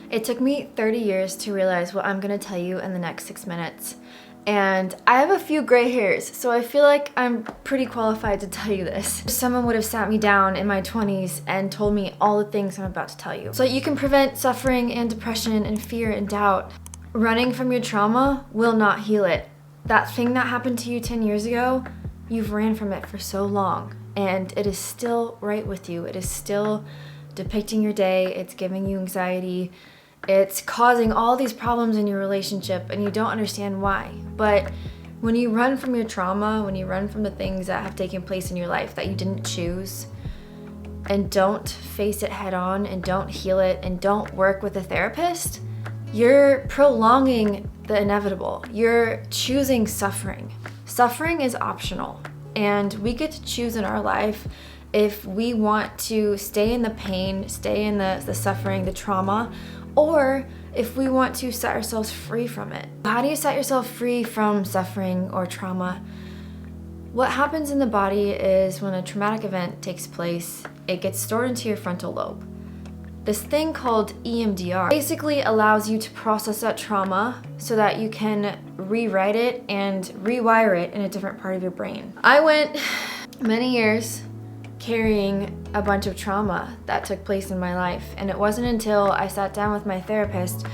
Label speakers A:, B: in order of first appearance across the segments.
A: It took me 30 years to realize what I'm gonna tell you in the next 6 minutes. And I have a few gray hairs, so I feel like I'm pretty qualified to tell you this. Someone would have sat me down in my 20s and told me all the things I'm about to tell you. So you can prevent suffering and depression and fear and doubt. Running from your trauma will not heal it. That thing that happened to you 10 years ago, you've ran from it for so long, and it is still right with you. It is still depicting your day, it's giving you anxiety, it's causing all these problems in your relationship, and you don't understand why. But when you run from your trauma, when you run from the things that have taken place in your life that you didn't choose, and don't face it head on, and don't heal it, and don't work with a therapist, you're prolonging the inevitable. You're choosing suffering. Suffering is optional, and we get to choose in our life if we want to stay in the pain, stay in the suffering, the trauma, or if we want to set ourselves free from it. How do you set yourself free from suffering or trauma? What happens in the body is when a traumatic event takes place, it gets stored into your frontal lobe. This thing called EMDR basically allows you to process that trauma so that you can rewrite it and rewire it in a different part of your brain. I went many years carrying a bunch of trauma that took place in my life, and it wasn't until I sat down with my therapist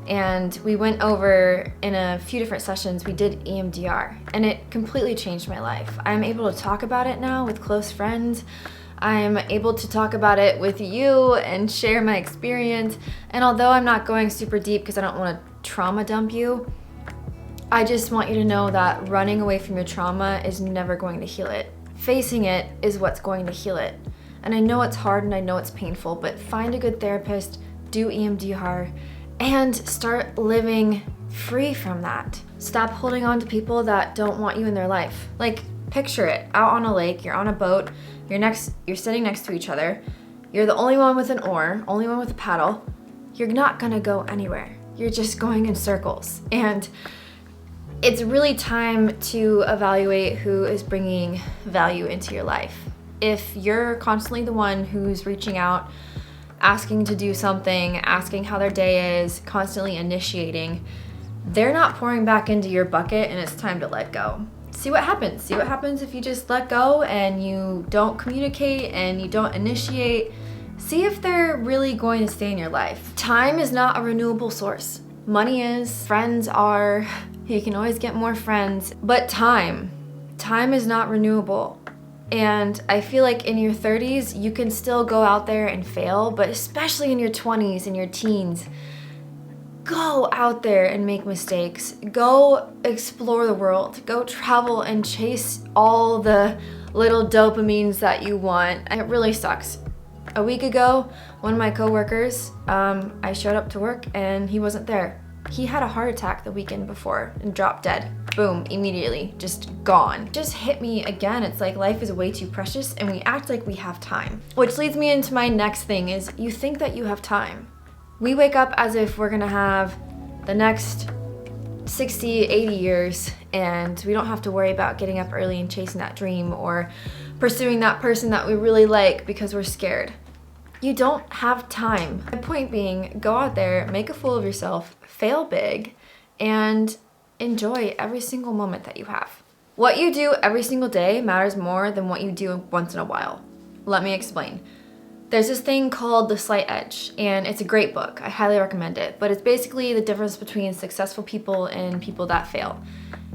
A: and we went over in a few different sessions, we did EMDR, and it completely changed my life. I'm able to talk about it now with close friends. I'm able to talk about it with you and share my experience, and although I'm not going super deep because I don't want to trauma dump you, I just want you to know that running away from your trauma is never going to heal it. Facing it is what's going to heal it. And I know it's hard and I know it's painful, but find a good therapist, do EMDR, and start living free from that. Stop holding on to people that don't want you in their life. Like, picture it, out on a lake, you're on a boat, you're sitting next to each other, you're the only one with an oar, only one with a paddle. You're not gonna go anywhere. You're just going in circles. And it's really time to evaluate who is bringing value into your life. If you're constantly the one who's reaching out, asking to do something, asking how their day is, constantly initiating, they're not pouring back into your bucket, and it's time to let go. See what happens. See what happens if you just let go and you don't communicate and you don't initiate. See if they're really going to stay in your life. Time is not a renewable source. Money is, friends are, you can always get more friends, but time is not renewable. And I feel like in your 30s, you can still go out there and fail, but especially in your 20s and your teens, go out there and make mistakes. Go explore the world. Go travel and chase all the little dopamines that you want. It really sucks. A week ago, one of my coworkers, I showed up to work and he wasn't there. He had a heart attack the weekend before and dropped dead. Boom, immediately, just gone. Just hit me again. It's like life is way too precious and we act like we have time. Which leads me into my next thing is you think that you have time. We wake up as if we're gonna have the next 60, 80 years and we don't have to worry about getting up early and chasing that dream or pursuing that person that we really like because we're scared. You don't have time. My point being, go out there, make a fool of yourself, fail big, and enjoy every single moment that you have. What you do every single day matters more than what you do once in a while. Let me explain. There's this thing called The Slight Edge, and it's a great book. I highly recommend it, but it's basically the difference between successful people and people that fail.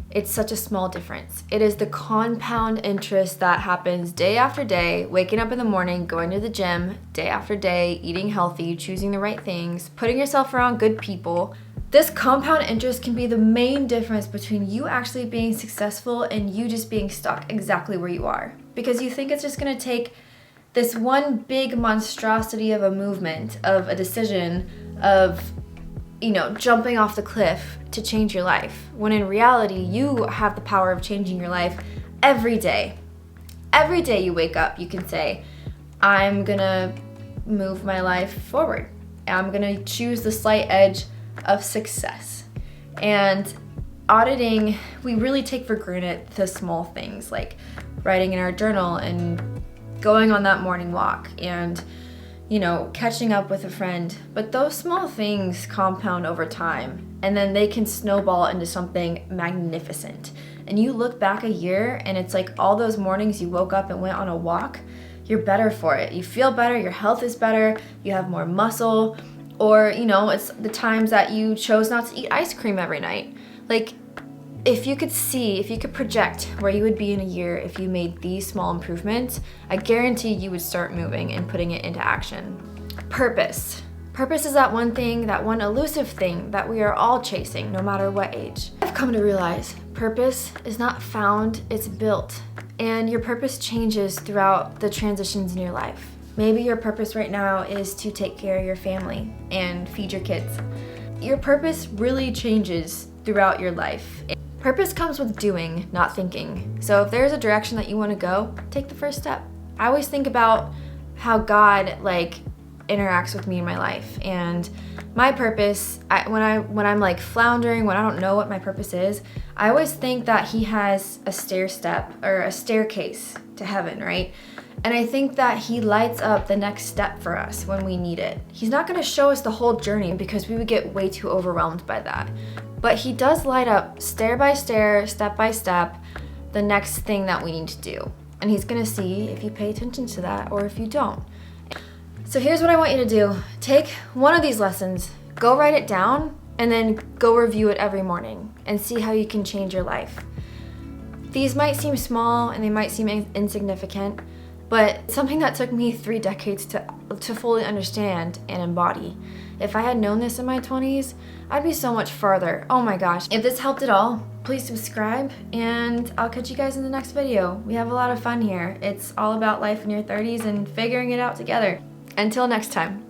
A: It's such a small difference. It is the compound interest that happens day after day, waking up in the morning, going to the gym, day after day, eating healthy, choosing the right things, putting yourself around good people. This compound interest can be the main difference between you actually being successful and you just being stuck exactly where you are. Because you think it's just gonna take this one big monstrosity of a movement, of a decision, of jumping off the cliff to change your life, when in reality, you have the power of changing your life every day. Every day you wake up, you can say, I'm gonna move my life forward. I'm gonna choose the slight edge of success. And auditing, we really take for granted the small things like writing in our journal and going on that morning walk and you know, catching up with a friend. But those small things compound over time, and then they can snowball into something magnificent. And you look back a year and it's like all those mornings you woke up and went on a walk, you're better for it. You feel better, your health is better, you have more muscle, or, you know, it's the times that you chose not to eat ice cream every night. Like, if you could project where you would be in a year if you made these small improvements, I guarantee you would start moving and putting it into action. Purpose. Purpose is that one thing, that one elusive thing that we are all chasing, no matter what age. I've come to realize purpose is not found, it's built. And your purpose changes throughout the transitions in your life. Maybe your purpose right now is to take care of your family and feed your kids. Your purpose really changes throughout your life. Purpose comes with doing, not thinking. So if there's a direction that you want to go, take the first step. I always think about how God interacts with me in my life, and my purpose, when I'm like floundering, when I don't know what my purpose is, I always think that he has a stair step or a staircase to heaven, right? And I think that he lights up the next step for us when we need it. He's not going to show us the whole journey because we would get way too overwhelmed by that. But he does light up stair by stair, step by step, the next thing that we need to do. And he's going to see if you pay attention to that or if you don't. So here's what I want you to do. Take one of these lessons, go write it down, and then go review it every morning and see how you can change your life. These might seem small and they might seem insignificant, but it's something that took me 3 decades to fully understand and embody. If I had known this in my 20s, I'd be so much farther. Oh my gosh. If this helped at all, please subscribe, and I'll catch you guys in the next video. We have a lot of fun here. It's all about life in your 30s and figuring it out together. Until next time.